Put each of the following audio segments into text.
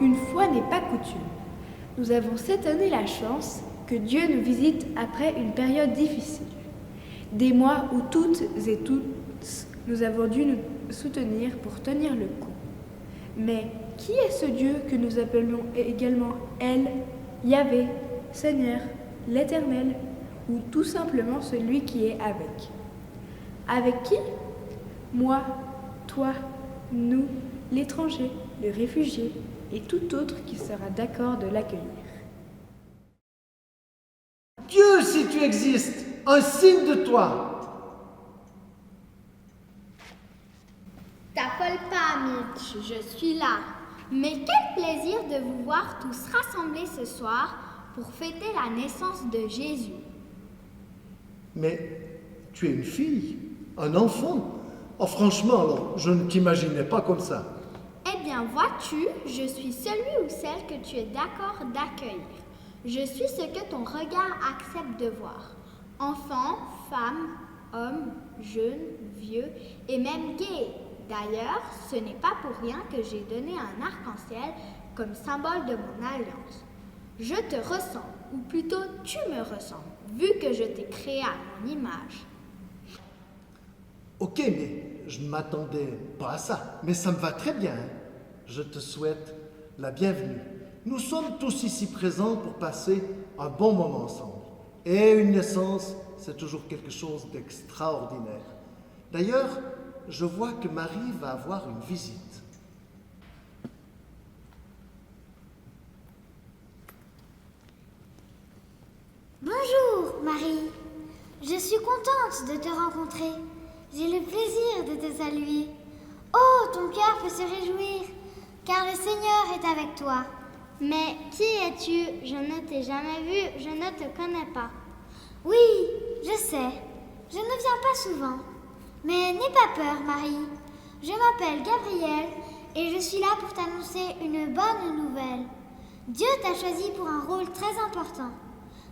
Une fois n'est pas coutume. Nous avons cette année la chance que Dieu nous visite après une période difficile. Des mois où toutes et tous nous avons dû nous soutenir pour tenir le coup. Mais qui est ce Dieu que nous appelons également El, Yahvé, Seigneur, l'Éternel, ou tout simplement celui qui est avec? Avec qui? Moi, toi, nous, l'étranger, le réfugié et tout autre qui sera d'accord de l'accueillir. Dieu, si tu existes, un signe de toi. T'appelle pas, Mitch, je suis là. Mais quel plaisir de vous voir tous rassemblés ce soir pour fêter la naissance de Jésus. Mais tu es une fille, un enfant. Oh, franchement, alors, je ne t'imaginais pas comme ça. Eh bien, vois-tu, je suis celui ou celle que tu es d'accord d'accueillir. Je suis ce que ton regard accepte de voir. Enfant, femme, homme, jeune, vieux et même gay. D'ailleurs, ce n'est pas pour rien que j'ai donné un arc-en-ciel comme symbole de mon alliance. Je te ressemble, ou plutôt tu me ressembles, vu que je t'ai créé à mon image. Ok, mais je ne m'attendais pas à ça. Mais ça me va très bien. Je te souhaite la bienvenue. Nous sommes tous ici présents pour passer un bon moment ensemble. Et une naissance, c'est toujours quelque chose d'extraordinaire. D'ailleurs, je vois que Marie va avoir une visite. Bonjour, Marie. Je suis contente de te rencontrer. J'ai le plaisir de te saluer. Oh, ton cœur peut se réjouir, car le Seigneur est avec toi. Mais qui es-tu? Je ne t'ai jamais vu, je ne te connais pas. Oui, je sais. Je ne viens pas souvent. Mais n'aie pas peur, Marie. Je m'appelle Gabrielle et je suis là pour t'annoncer une bonne nouvelle. Dieu t'a choisi pour un rôle très important.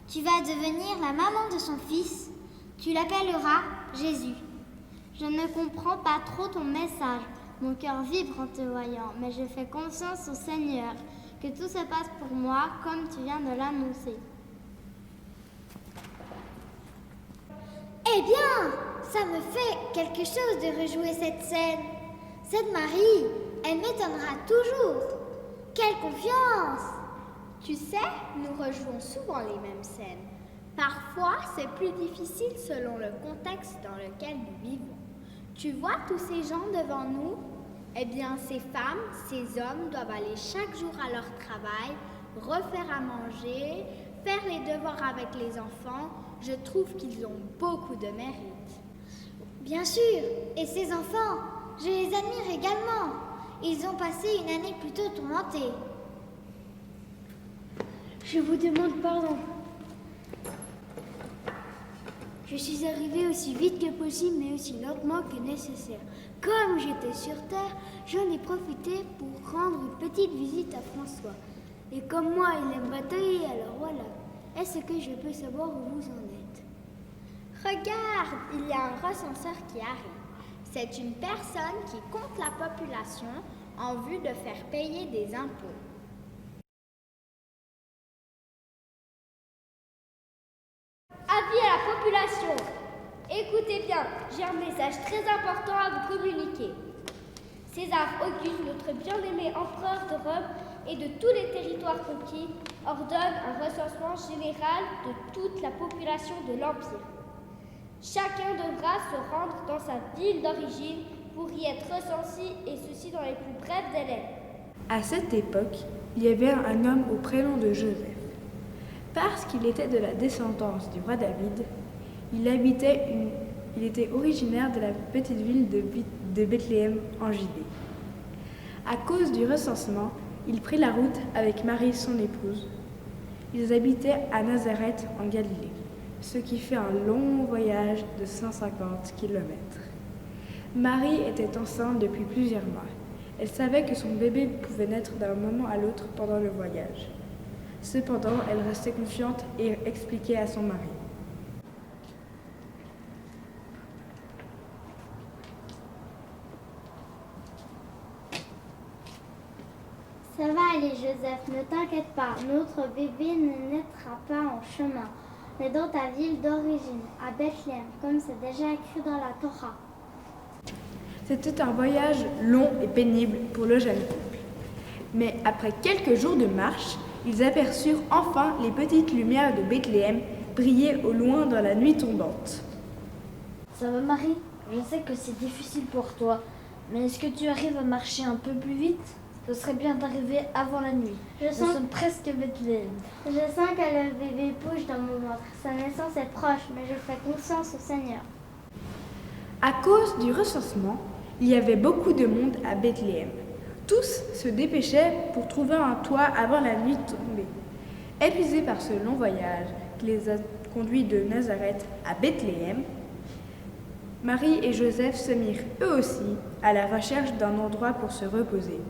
Tu vas devenir la maman de son fils. Tu l'appelleras Jésus. Je ne comprends pas trop ton message. Mon cœur vibre en te voyant, mais je fais confiance au Seigneur. Que tout se passe pour moi comme tu viens de l'annoncer. Eh bien, ça me fait quelque chose de rejouer cette scène. Cette Marie, elle m'étonnera toujours. Quelle confiance! Tu sais, nous rejouons souvent les mêmes scènes. Parfois, c'est plus difficile selon le contexte dans lequel nous vivons. Tu vois tous ces gens devant nous? Eh bien, ces femmes, ces hommes doivent aller chaque jour à leur travail, refaire à manger, faire les devoirs avec les enfants. Je trouve qu'ils ont beaucoup de mérite. Bien sûr, et ces enfants, je les admire également. Ils ont passé une année plutôt tourmentée. Je vous demande pardon. Je suis arrivée aussi vite que possible, mais aussi lentement que nécessaire. Comme j'étais sur Terre, j'en ai profité pour rendre une petite visite à François. Et comme moi, il aime batailler, alors voilà. Est-ce que je peux savoir où vous en êtes? Regarde, il y a un recenseur qui arrive. C'est une personne qui compte la population en vue de faire payer des impôts. Avis à la population. Écoutez bien, j'ai un message très important à vous communiquer. César Auguste, notre bien-aimé empereur de Rome et de tous les territoires conquis, ordonne un recensement général de toute la population de l'Empire. Chacun devra se rendre dans sa ville d'origine pour y être recensé, et ceci dans les plus brefs délais. À cette époque, il y avait un homme au prénom de Joseph. Parce qu'il était de la descendance du roi David, il était originaire de la petite ville de Bethléem en Judée. À cause du recensement, il prit la route avec Marie, son épouse. Ils habitaient à Nazareth en Galilée, ce qui fait un long voyage de 150 kilomètres. Marie était enceinte depuis plusieurs mois. Elle savait que son bébé pouvait naître d'un moment à l'autre pendant le voyage. Cependant, elle restait confiante et expliquait à son mari. Ça va aller Marie, Joseph, ne t'inquiète pas, notre bébé ne naîtra pas en chemin, mais dans ta ville d'origine, à Bethléem, comme c'est déjà écrit dans la Torah. C'était un voyage long et pénible pour le jeune couple. Mais après quelques jours de marche, ils aperçurent enfin les petites lumières de Bethléem briller au loin dans la nuit tombante. Ça va, Marie? Je sais que c'est difficile pour toi, mais est-ce que tu arrives à marcher un peu plus vite? Ce serait bien d'arriver avant la nuit. Nous sommes presque à Bethléem. Je sens que le bébé bouge dans mon ventre. Sa naissance est proche, mais je fais confiance au Seigneur. À cause du recensement, il y avait beaucoup de monde à Bethléem. Tous se dépêchaient pour trouver un toit avant la nuit tombée. Épuisés par ce long voyage qui les a conduits de Nazareth à Bethléem, Marie et Joseph se mirent eux aussi à la recherche d'un endroit pour se reposer.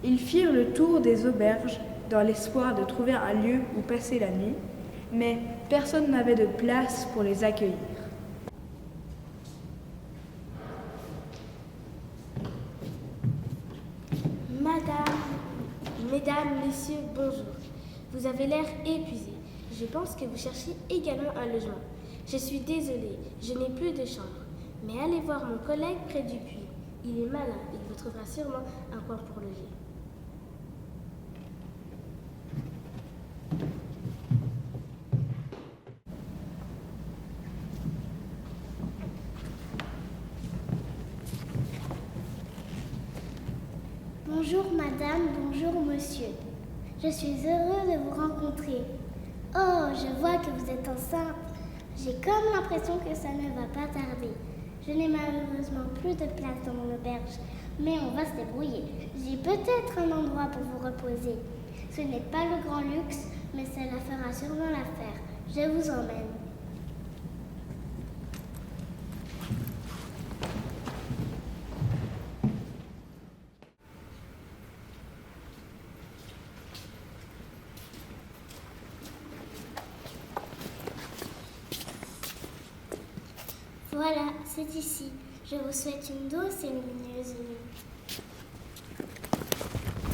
Ils firent le tour des auberges dans l'espoir de trouver un lieu où passer la nuit, mais personne n'avait de place pour les accueillir. Mesdames, messieurs, bonjour. Vous avez l'air épuisés. Je pense que vous cherchez également un logement. Je suis désolée, je n'ai plus de chambre. Mais allez voir mon collègue près du puits. Il est malin, il vous trouvera sûrement un coin pour loger. Bonjour madame, bonjour monsieur. Je suis heureux de vous rencontrer. Oh, je vois que vous êtes enceinte. J'ai comme l'impression que ça ne va pas tarder. Je n'ai malheureusement plus de place dans mon auberge, mais on va se débrouiller. J'ai peut-être un endroit pour vous reposer. Ce n'est pas le grand luxe, mais cela fera sûrement l'affaire. Je vous emmène. Voilà, c'est ici. Je vous souhaite une douce et lumineuse nuit.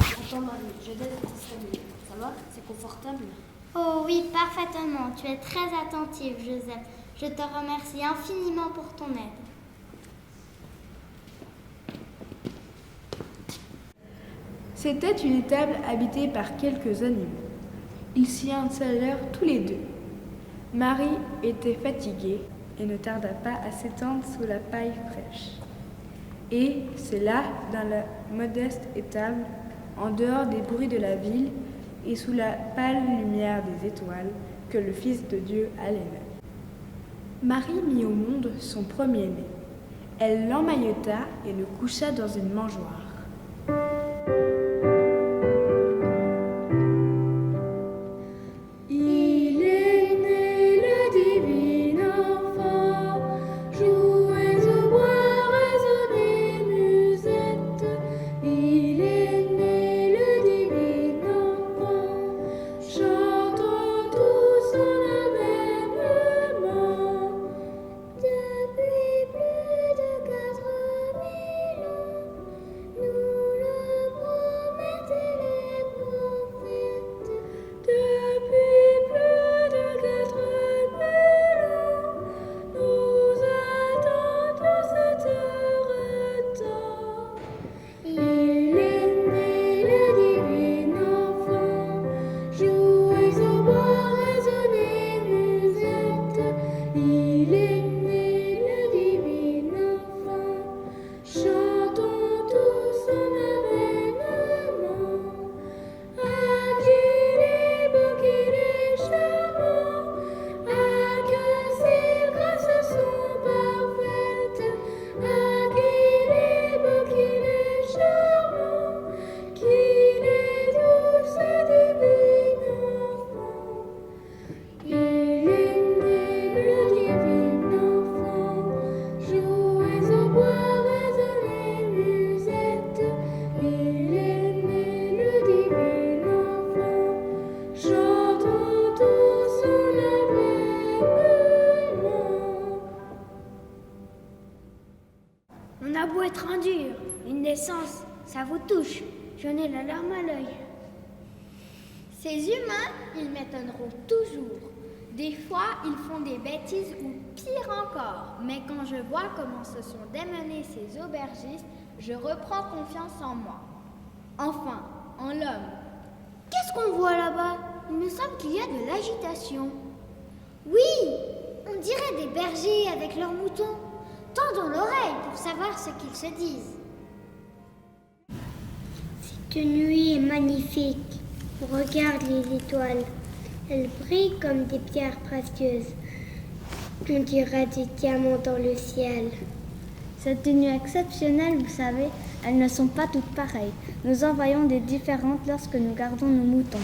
Attends, Marie, je t'aide à t'installer. Ça va? C'est confortable? Oh oui, parfaitement. Tu es très attentive, Joseph. Je te remercie infiniment pour ton aide. C'était une étable habitée par quelques animaux. Ils s'y installèrent tous les deux. Marie était fatiguée et ne tarda pas à s'étendre sous la paille fraîche. Et c'est là, dans la modeste étable, en dehors des bruits de la ville et sous la pâle lumière des étoiles, que le Fils de Dieu allait naître. Marie mit au monde son premier-né. Elle l'emmaillota et le coucha dans une mangeoire. On a beau être un dur, une naissance, ça vous touche. j'en ai la larme à l'œil. Ces humains, ils m'étonneront toujours. Des fois, ils font des bêtises ou pire encore. Mais quand je vois comment se sont démenés ces aubergistes, je reprends confiance en moi. Enfin, en l'homme. Qu'est-ce qu'on voit là-bas? Il me semble qu'il y a de l'agitation. Oui, on dirait des bergers avec leurs moutons. Tendons l'oreille pour savoir ce qu'ils se disent. Cette nuit est magnifique. Regarde les étoiles. Elles brillent comme des pierres précieuses. On dirait des diamants dans le ciel. Cette nuit exceptionnelle, vous savez, elles ne sont pas toutes pareilles. Nous en voyons des différentes lorsque nous gardons nos moutons.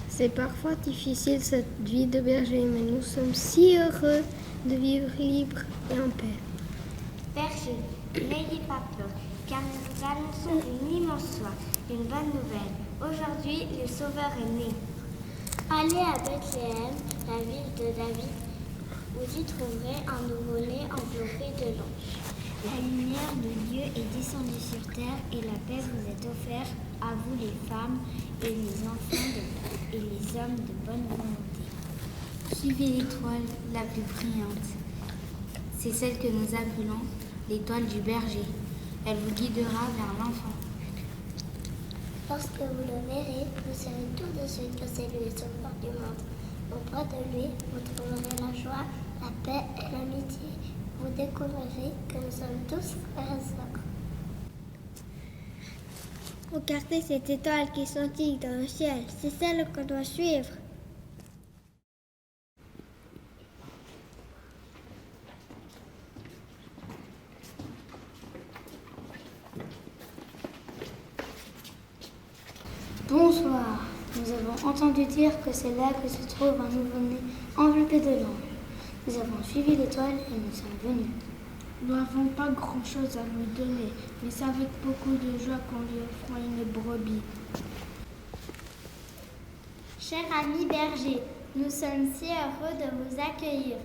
C'est parfois difficile cette vie de berger, mais nous sommes si heureux de vivre libre et en paix. Berger, n'ayez pas peur, car nous vous annonçons une immense joie, une bonne nouvelle. Aujourd'hui, le Sauveur est né. Allez à Bethléem, la ville de David. Vous y trouverez un nouveau-né enveloppé de l'ange. La lumière de Dieu est descendue sur terre et la paix vous est offerte à vous les femmes et les enfants et les hommes de bonne volonté. Suivez l'étoile la plus brillante. C'est celle que nous appelons l'étoile du berger. Elle vous guidera vers l'enfant. Lorsque vous le verrez, vous saurez tout de suite que c'est lui le sauveur du monde. Auprès de lui, vous trouverez la joie, la paix et l'amitié. Vous découvrirez que nous sommes tous frères et sœurs. Regardez cette étoile qui scintille dans le ciel. C'est celle qu'on doit suivre. Bonsoir. Nous avons entendu dire que c'est là que se trouve un nouveau-né enveloppé de l'ange. Nous avons suivi l'étoile et nous sommes venus. Nous n'avons pas grand-chose à lui donner, mais c'est avec beaucoup de joie qu'on lui offre une brebis. Cher ami berger, nous sommes si heureux de vous accueillir.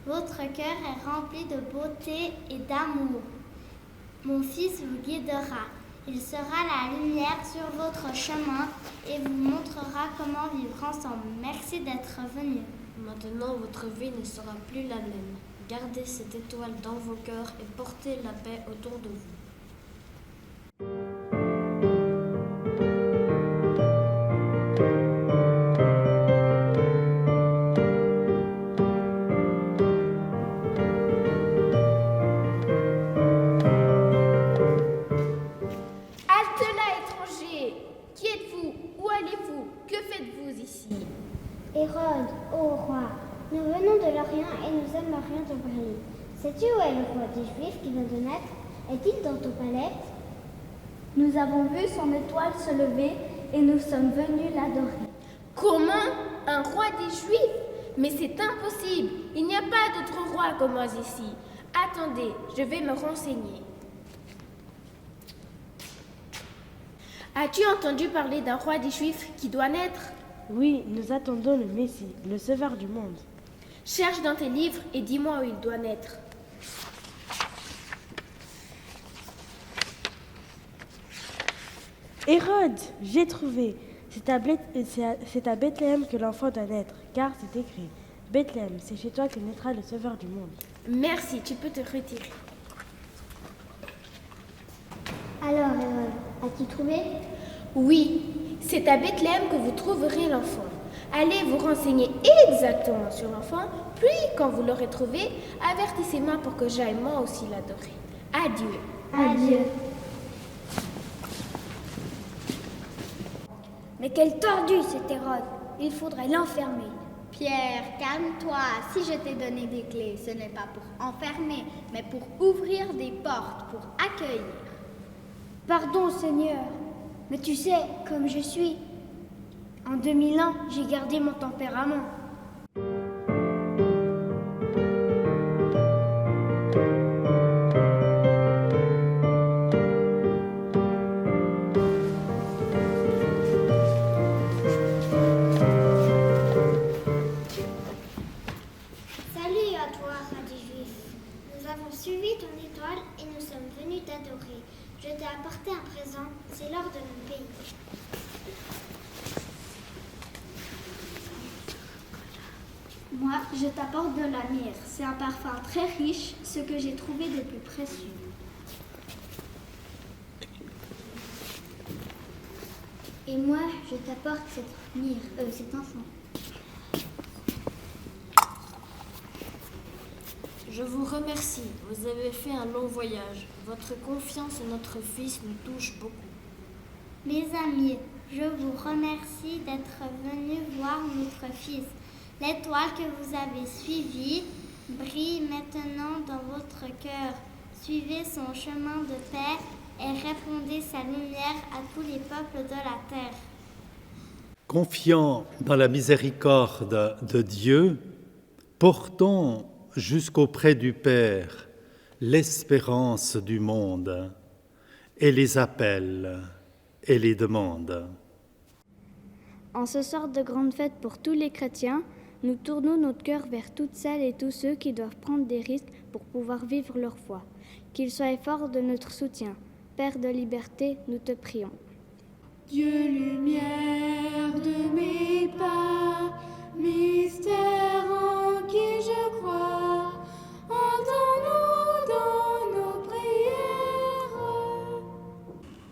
Votre cœur est rempli de beauté et d'amour. Mon fils vous guidera. Il sera la lumière sur votre chemin et vous montrera comment vivre ensemble. Merci d'être venu. Maintenant, votre vie ne sera plus la même. Gardez cette étoile dans vos cœurs et portez la paix autour de vous. Halte là, étranger! Qui êtes-vous? Où allez-vous? Que faites-vous ici? Hérode, ô roi, nous venons de l'Orient et nous aimerions te parler. Sais-tu où est le roi des Juifs qui vient de naître? Est-il dans ton palais? Nous avons vu son étoile se lever et nous sommes venus l'adorer. Comment? Un roi des Juifs? Mais c'est impossible! Il n'y a pas d'autre roi comme moi ici. Attendez, je vais me renseigner. As-tu entendu parler d'un roi des Juifs qui doit naître? Oui, nous attendons le Messie, le Sauveur du monde. Cherche dans tes livres et dis-moi où il doit naître. Hérode, j'ai trouvé. C'est à Bethléem que l'enfant doit naître, car c'est écrit. Bethléem, c'est chez toi que naîtra le Sauveur du monde. Merci, tu peux te retirer. Alors, Hérode, as-tu trouvé? Oui, c'est à Bethléem que vous trouverez l'enfant. Allez vous renseigner exactement sur l'enfant, puis quand vous l'aurez trouvé, avertissez-moi pour que j'aille moi aussi l'adorer. Adieu. Adieu. Mais quel tordu cet Hérode! Il faudrait l'enfermer. Pierre, calme-toi. Si je t'ai donné des clés, ce n'est pas pour enfermer, mais pour ouvrir des portes, pour accueillir. Pardon, Seigneur, mais tu sais, comme je suis, en 2000 ans, j'ai gardé mon tempérament. Salut à toi, roi des Juifs. Nous avons suivi ton une étoile et nous sommes venus t'adorer. Je t'ai apporté un présent, c'est l'or de mon pays. Moi, je t'apporte de la myrrhe. C'est un parfum très riche, ce que j'ai trouvé de plus précieux. Et moi, je t'apporte cet enfant. Je vous remercie. Vous avez fait un long voyage. Votre confiance en notre fils nous touche beaucoup. Mes amis, je vous remercie d'être venus voir notre fils. L'étoile que vous avez suivie brille maintenant dans votre cœur. Suivez son chemin de paix et répandez sa lumière à tous les peuples de la terre. Confiant dans la miséricorde de Dieu, portons jusqu'auprès du Père l'espérance du monde et les appels et les demandes. En ce soir de grande fête pour tous les chrétiens, nous tournons notre cœur vers toutes celles et tous ceux qui doivent prendre des risques pour pouvoir vivre leur foi. Qu'ils soient forts de notre soutien. Père de liberté, nous te prions. Dieu, lumière de mes pas, mystère en qui je crois, entends-nous dans nos prières.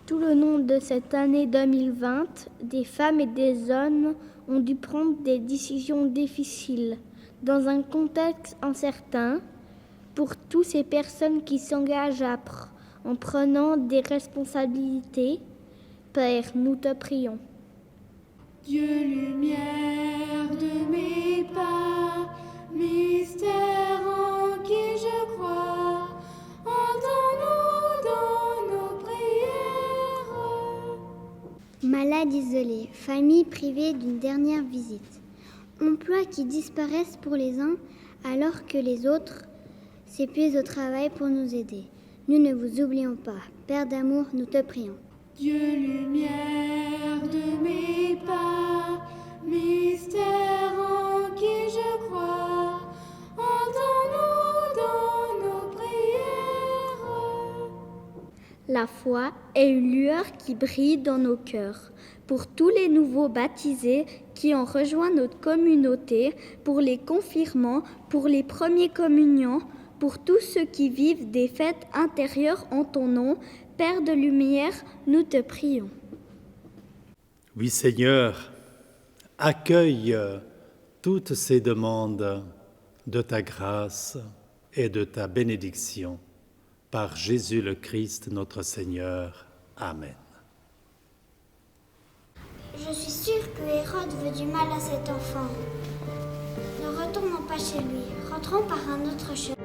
Tout le long de cette année 2020, des femmes et des hommes ont dû prendre des décisions difficiles dans un contexte incertain. Pour toutes ces personnes qui s'engagent en prenant des responsabilités, Père, nous te prions. Dieu, lumière de mes pas, mystère en qui je crois, entends-nous dans nos prières. Malades isolés, familles privées d'une dernière visite, emplois qui disparaissent pour les uns alors que les autres s'épuisent au travail pour nous aider. Nous ne vous oublions pas. Père d'amour, nous te prions. Dieu, lumière de mes pas, mystère en qui je crois, entends-nous dans nos prières. La foi est une lueur qui brille dans nos cœurs. Pour tous les nouveaux baptisés qui ont rejoint notre communauté, pour les confirmants, pour les premiers communiants, pour tous ceux qui vivent des fêtes intérieures en ton nom, Père de lumière, nous te prions. Oui, Seigneur, accueille toutes ces demandes de ta grâce et de ta bénédiction. Par Jésus le Christ, notre Seigneur. Amen. Je suis sûre que Hérode veut du mal à cet enfant. Ne retournons pas chez lui, rentrons par un autre chemin.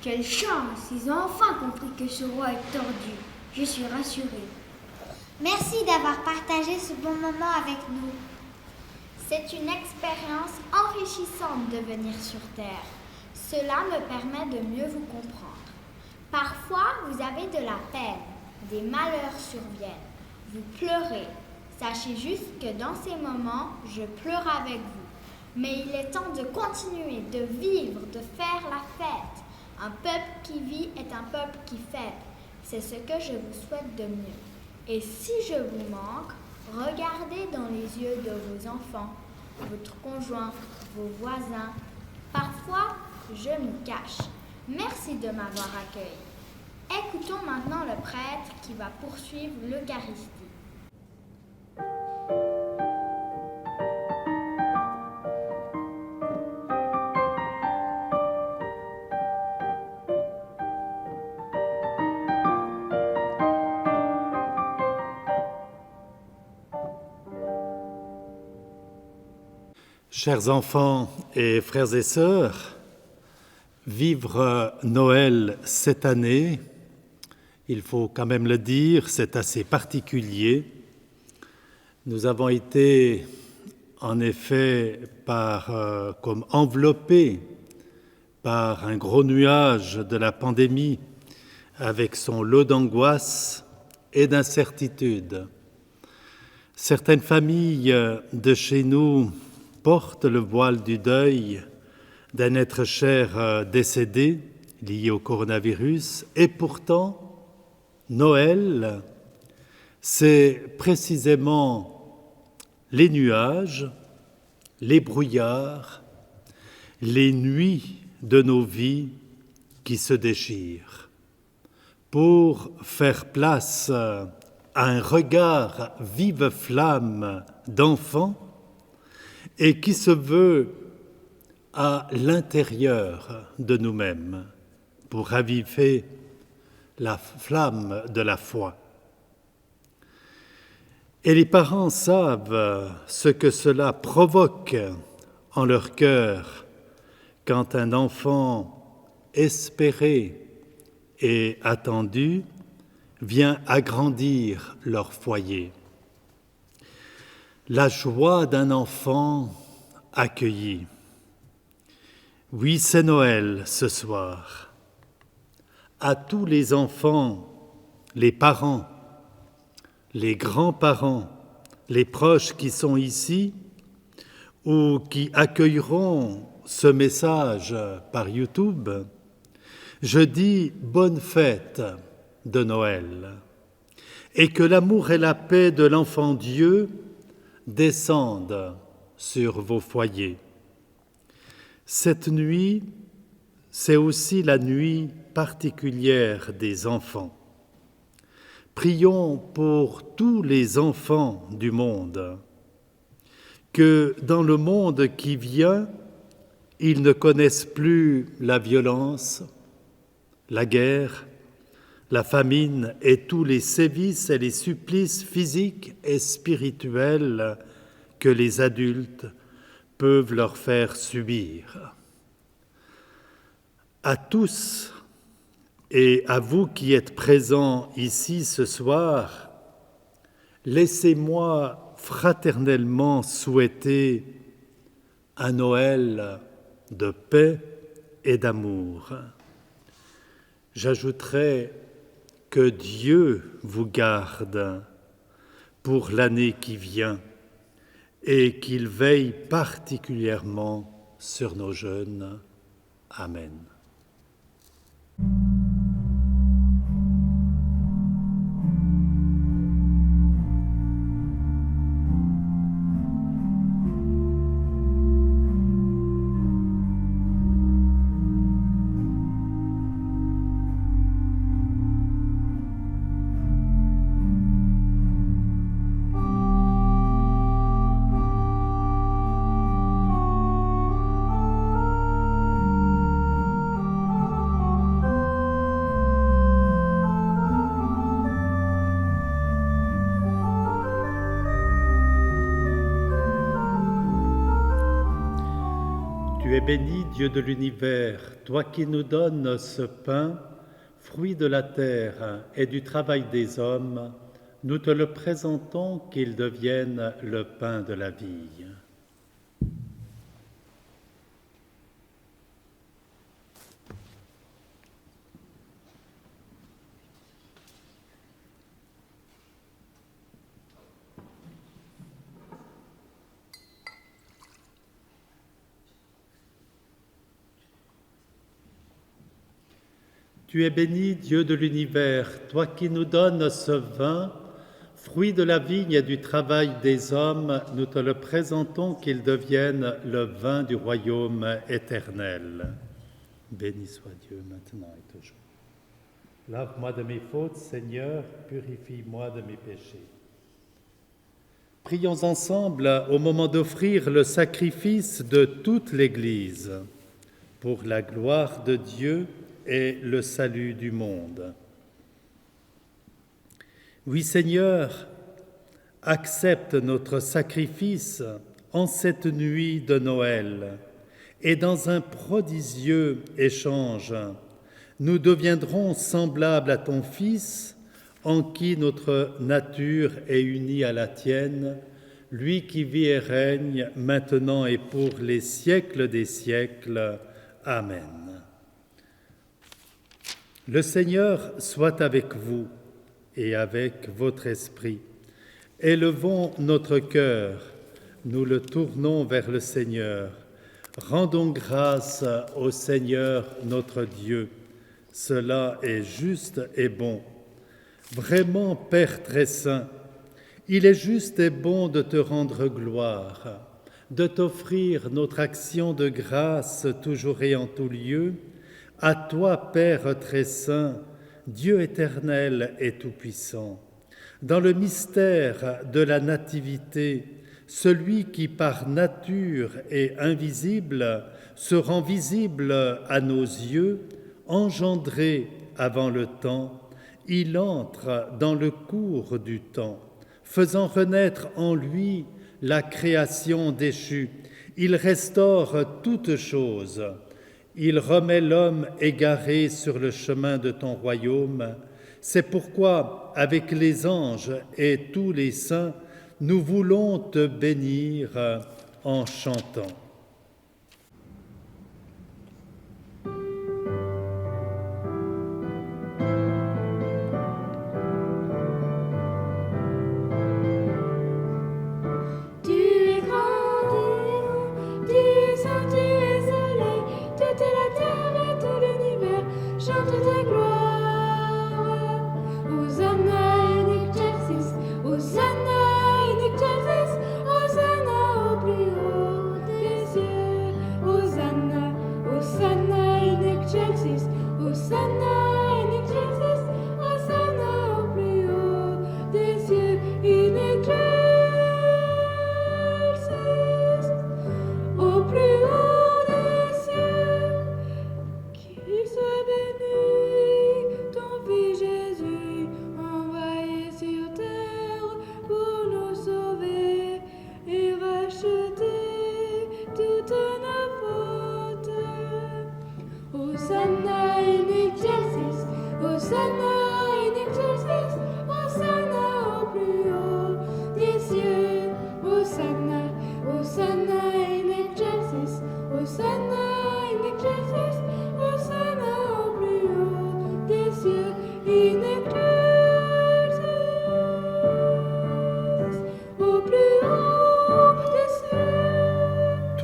Quelle chance! Ils ont enfin compris que ce roi est tordu. Je suis rassurée. Merci d'avoir partagé ce bon moment avec nous. C'est une expérience enrichissante de venir sur Terre. Cela me permet de mieux vous comprendre. Parfois, vous avez de la peine, des malheurs surviennent, vous pleurez. Sachez juste que dans ces moments, je pleure avec vous. Mais il est temps de continuer, de vivre, de faire la fête. Un peuple qui vit est un peuple qui fête. C'est ce que je vous souhaite de mieux. Et si je vous manque, regardez dans les yeux de vos enfants, votre conjoint, vos voisins. Parfois, je me cache. Merci de m'avoir accueilli. Écoutons maintenant le prêtre qui va poursuivre l'Eucharistie. Chers enfants et frères et sœurs, vivre Noël cette année, il faut quand même le dire, c'est assez particulier. Nous avons été en effet comme enveloppés par un gros nuage de la pandémie avec son lot d'angoisse et d'incertitude. Certaines familles de chez nous portent le voile du deuil d'un être cher décédé lié au coronavirus. Et pourtant, Noël, c'est précisément les nuages, les brouillards, les nuits de nos vies qui se déchirent pour faire place à un regard vive flamme d'enfant et qui se veut à l'intérieur de nous-mêmes pour raviver la flamme de la foi. Et les parents savent ce que cela provoque en leur cœur quand un enfant espéré et attendu vient agrandir leur foyer. La joie d'un enfant accueilli. Oui, c'est Noël ce soir. À tous les enfants, les parents, les grands-parents, les proches qui sont ici ou qui accueilleront ce message par YouTube, je dis bonne fête de Noël et que l'amour et la paix de l'enfant Dieu descendent sur vos foyers. Cette nuit, c'est aussi la nuit particulière des enfants. Prions pour tous les enfants du monde, que dans le monde qui vient, ils ne connaissent plus la violence, la guerre, la famine et tous les sévices et les supplices physiques et spirituels que les adultes peuvent leur faire subir. À tous et à vous qui êtes présents ici ce soir, laissez-moi fraternellement souhaiter un Noël de paix et d'amour. J'ajouterai que Dieu vous garde pour l'année qui vient et qu'il veille particulièrement sur nos jeunes. Amen. Tu es béni, Dieu de l'univers, toi qui nous donnes ce pain, fruit de la terre et du travail des hommes, nous te le présentons qu'il devienne le pain de la vie. Tu es béni, Dieu de l'univers, toi qui nous donnes ce vin, fruit de la vigne et du travail des hommes, nous te le présentons qu'il devienne le vin du royaume éternel. Béni soit Dieu maintenant et toujours. Lave-moi de mes fautes, Seigneur, purifie-moi de mes péchés. Prions ensemble au moment d'offrir le sacrifice de toute l'Église pour la gloire de Dieu et le salut du monde. Oui, Seigneur, accepte notre sacrifice en cette nuit de Noël, et dans un prodigieux échange, nous deviendrons semblables à ton Fils, en qui notre nature est unie à la tienne, lui qui vit et règne maintenant et pour les siècles des siècles. Amen. Le Seigneur soit avec vous et avec votre esprit. Élevons notre cœur nous le tournons vers le Seigneur. Rendons grâce au Seigneur notre Dieu. Cela est juste et bon. Vraiment, Père très saint, il est juste et bon de te rendre gloire, de t'offrir notre action de grâce toujours et en tout lieu. À toi, Père très saint, Dieu éternel et tout-puissant. Dans le mystère de la nativité, celui qui par nature est invisible se rend visible à nos yeux, engendré avant le temps, il entre dans le cours du temps, faisant renaître en lui la création déchue. Il restaure toutes choses. Il remet l'homme égaré sur le chemin de ton royaume. C'est pourquoi, avec les anges et tous les saints, nous voulons te bénir en chantant.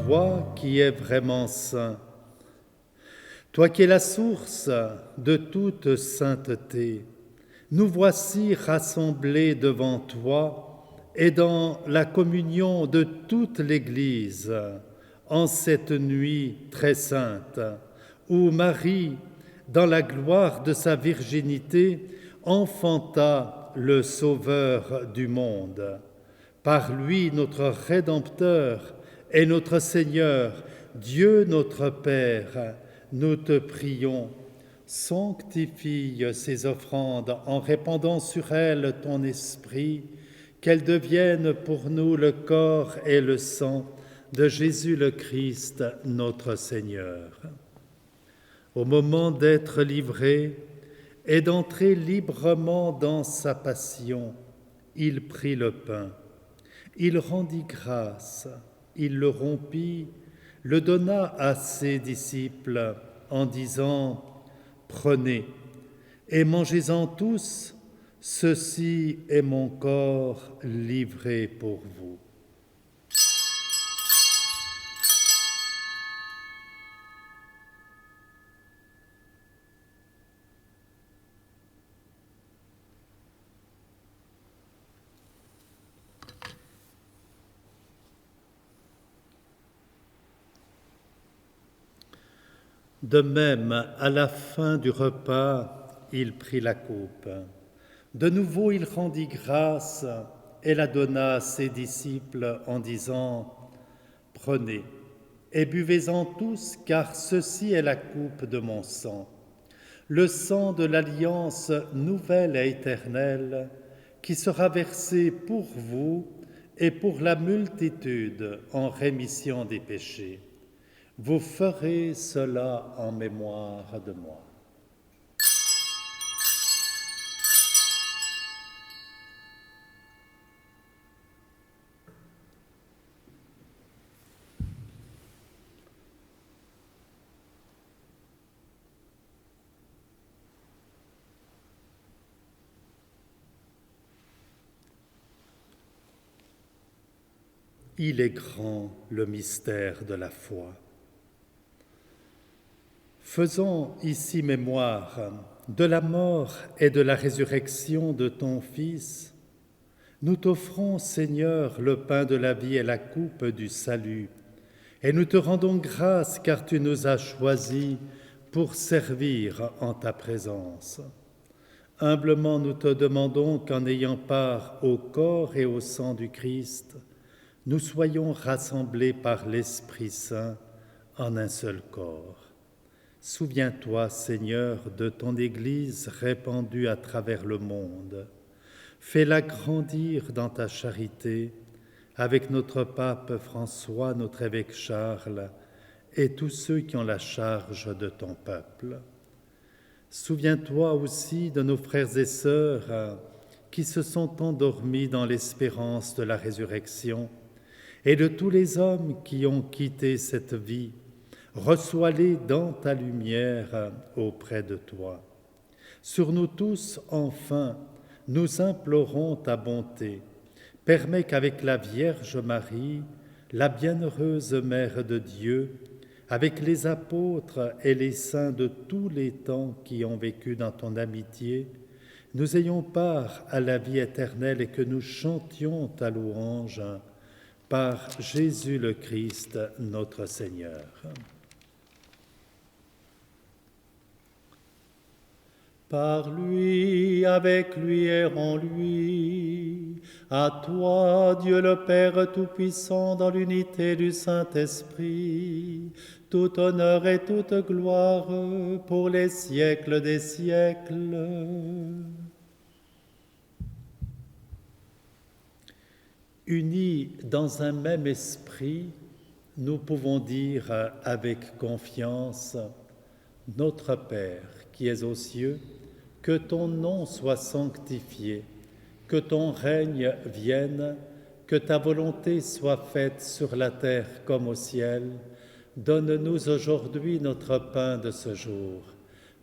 Toi qui es vraiment saint, toi qui es la source de toute sainteté, nous voici rassemblés devant toi et dans la communion de toute l'Église en cette nuit très sainte où Marie, dans la gloire de sa virginité, enfanta le Sauveur du monde. Par lui, notre Rédempteur et notre Seigneur, Dieu notre Père, nous te prions, sanctifie ces offrandes en répandant sur elles ton esprit, qu'elles deviennent pour nous le corps et le sang de Jésus le Christ, notre Seigneur. Au moment d'être livré et d'entrer librement dans sa passion, il prit le pain, il rendit grâce, il le rompit, le donna à ses disciples en disant « Prenez et mangez-en tous, ceci est mon corps livré pour vous. » De même, à la fin du repas, il prit la coupe. De nouveau, il rendit grâce et la donna à ses disciples en disant « Prenez et buvez-en tous, car ceci est la coupe de mon sang, le sang de l'alliance nouvelle et éternelle, qui sera versé pour vous et pour la multitude en rémission des péchés. Vous ferez cela en mémoire de moi. » Il est grand le mystère de la foi. Faisons ici mémoire de la mort et de la résurrection de ton Fils. Nous t'offrons, Seigneur, le pain de la vie et la coupe du salut, et nous te rendons grâce car tu nous as choisis pour servir en ta présence. Humblement, nous te demandons qu'en ayant part au corps et au sang du Christ, nous soyons rassemblés par l'Esprit Saint en un seul corps. Souviens-toi, Seigneur, de ton Église répandue à travers le monde. Fais-la grandir dans ta charité avec notre pape François, notre évêque Charles et tous ceux qui ont la charge de ton peuple. Souviens-toi aussi de nos frères et sœurs qui se sont endormis dans l'espérance de la résurrection et de tous les hommes qui ont quitté cette vie. Reçois-les dans ta lumière auprès de toi. Sur nous tous, enfin, nous implorons ta bonté. Permets qu'avec la Vierge Marie, la bienheureuse Mère de Dieu, avec les apôtres et les saints de tous les temps qui ont vécu dans ton amitié, nous ayons part à la vie éternelle et que nous chantions ta louange par Jésus le Christ, notre Seigneur. Par lui, avec lui et en lui, à toi, Dieu le Père Tout-Puissant, dans l'unité du Saint-Esprit, tout honneur et toute gloire pour les siècles des siècles. Unis dans un même esprit, nous pouvons dire avec confiance, Notre Père qui es aux cieux, que ton nom soit sanctifié, que ton règne vienne, que ta volonté soit faite sur la terre comme au ciel. Donne-nous aujourd'hui notre pain de ce jour.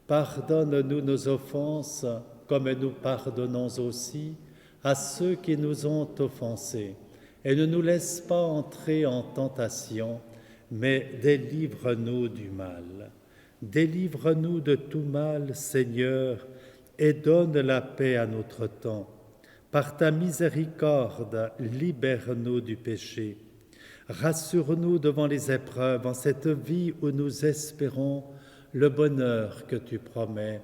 Pardonne-nous nos offenses, comme nous pardonnons aussi à ceux qui nous ont offensés. Et ne nous laisse pas entrer en tentation, mais délivre-nous du mal. Délivre-nous de tout mal, Seigneur, et donne la paix à notre temps. Par ta miséricorde, libère-nous du péché. Rassure-nous devant les épreuves en cette vie où nous espérons le bonheur que tu promets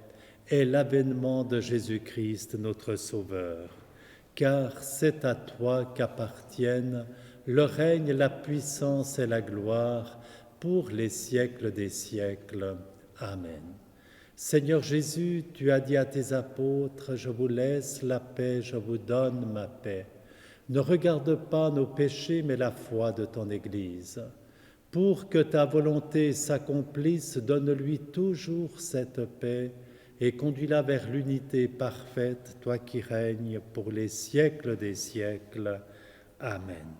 et l'avènement de Jésus-Christ, notre Sauveur. Car c'est à toi qu'appartiennent le règne, la puissance et la gloire pour les siècles des siècles. Amen. Seigneur Jésus, tu as dit à tes apôtres, « Je vous laisse la paix, je vous donne ma paix. » Ne regarde pas nos péchés, mais la foi de ton Église. Pour que ta volonté s'accomplisse, donne-lui toujours cette paix et conduis-la vers l'unité parfaite, toi qui règnes pour les siècles des siècles. Amen.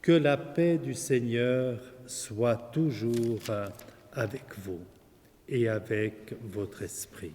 Que la paix du Seigneur soit toujours avec vous et avec votre esprit.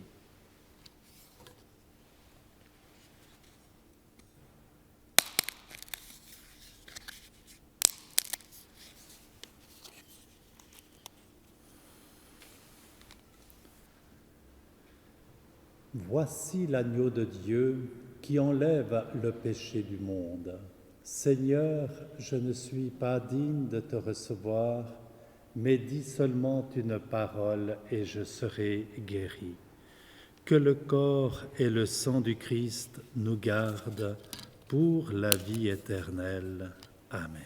Voici l'agneau de Dieu qui enlève le péché du monde. Seigneur, je ne suis pas digne de te recevoir, mais dis seulement une parole et je serai guéri. Que le corps et le sang du Christ nous gardent pour la vie éternelle. Amen.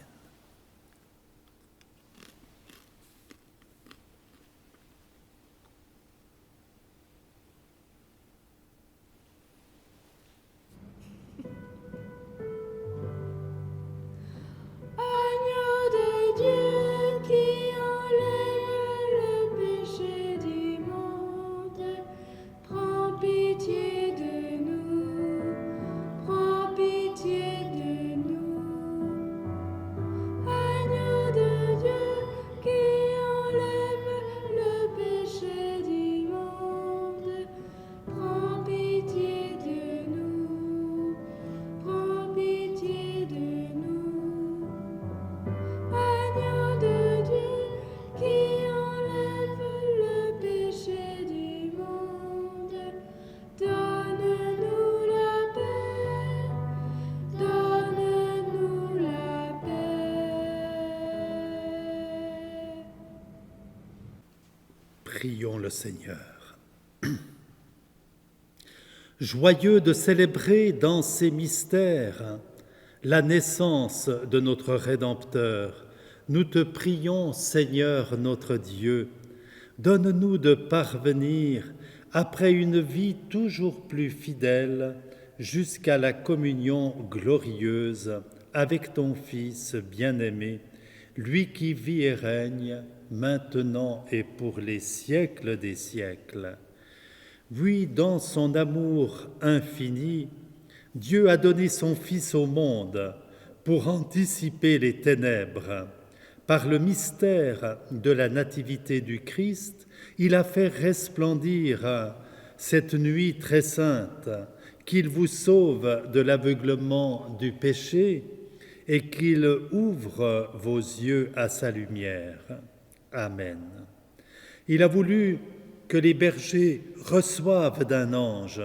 Prends pitié de nous. Prions le Seigneur. Joyeux de célébrer dans ces mystères la naissance de notre Rédempteur, nous te prions, Seigneur notre Dieu, donne-nous de parvenir, après une vie toujours plus fidèle, jusqu'à la communion glorieuse avec ton Fils bien-aimé, lui qui vit et règne, maintenant et pour les siècles des siècles. Oui, dans son amour infini, Dieu a donné son Fils au monde pour anticiper les ténèbres. Par le mystère de la nativité du Christ, il a fait resplendir cette nuit très sainte, qu'il vous sauve de l'aveuglement du péché et qu'il ouvre vos yeux à sa lumière. Amen. Il a voulu que les bergers reçoivent d'un ange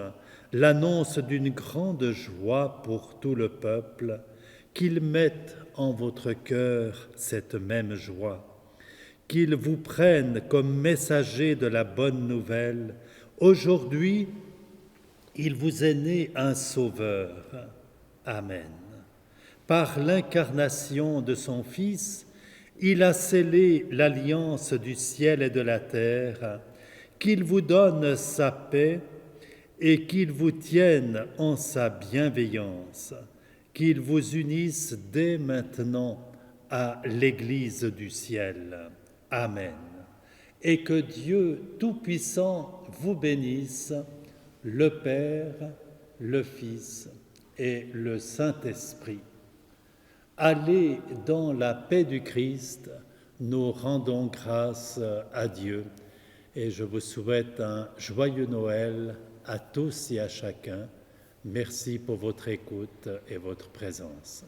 l'annonce d'une grande joie pour tout le peuple, qu'ils mettent en votre cœur cette même joie, qu'ils vous prennent comme messagers de la bonne nouvelle. Aujourd'hui, il vous est né un Sauveur. Amen. Par l'incarnation de son Fils, il a scellé l'alliance du ciel et de la terre, qu'il vous donne sa paix et qu'il vous tienne en sa bienveillance, qu'il vous unisse dès maintenant à l'Église du ciel. Amen. Et que Dieu Tout-Puissant vous bénisse, le Père, le Fils et le Saint-Esprit. Allez dans la paix du Christ, nous rendons grâce à Dieu. Et je vous souhaite un joyeux Noël à tous et à chacun. Merci pour votre écoute et votre présence.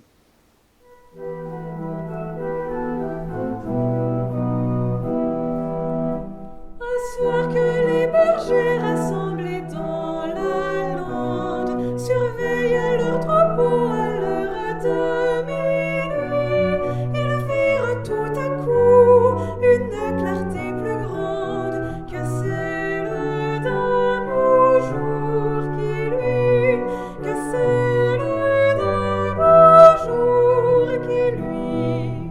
Un soir que les bergers rassemblés dans la lande surveillent leur troupeau à l'heure de minuit, ils virent tout à coup une clarté plus grande que celle d'un beau jour qui luit, que celle d'un beau jour qui luit.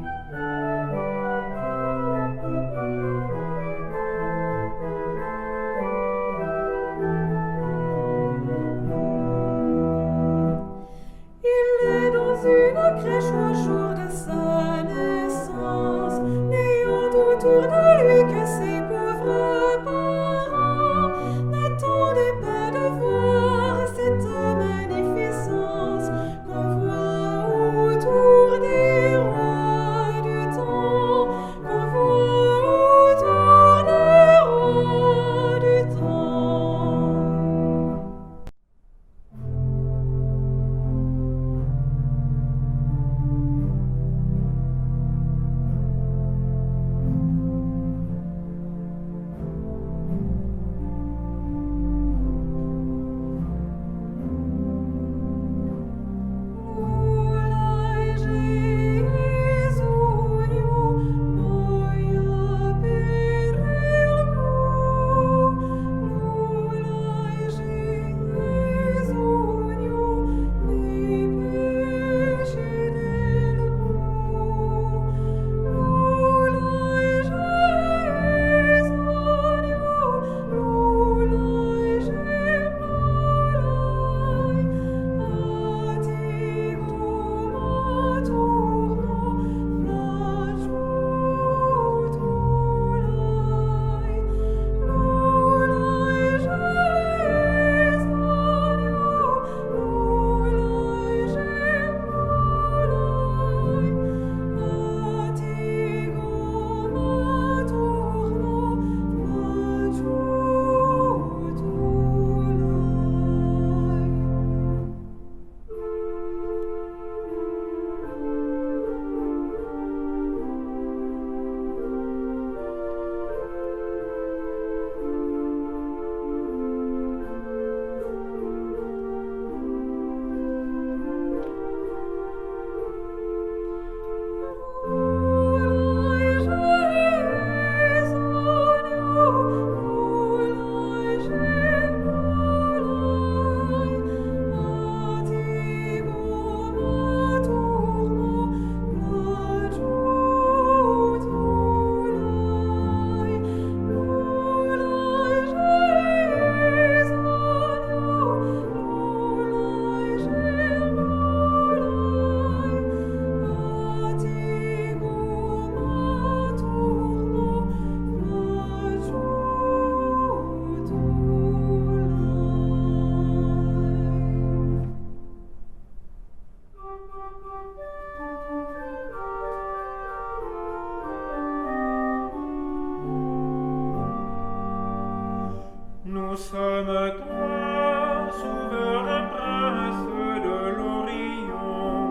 Nous sommes toi, souverain prince de l'Orient,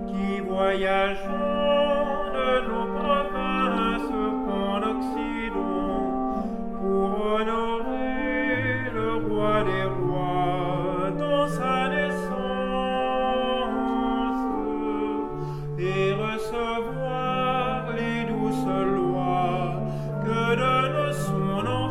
qui voyageons de nos provinces en Occident, pour honorer le roi des rois dans sa naissance et recevoir les douces lois que donne son enfance.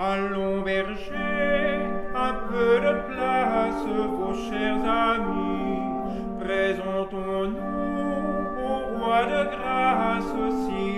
Allons berger, un peu de place, vos chers amis. Présentons-nous au roi de grâce, si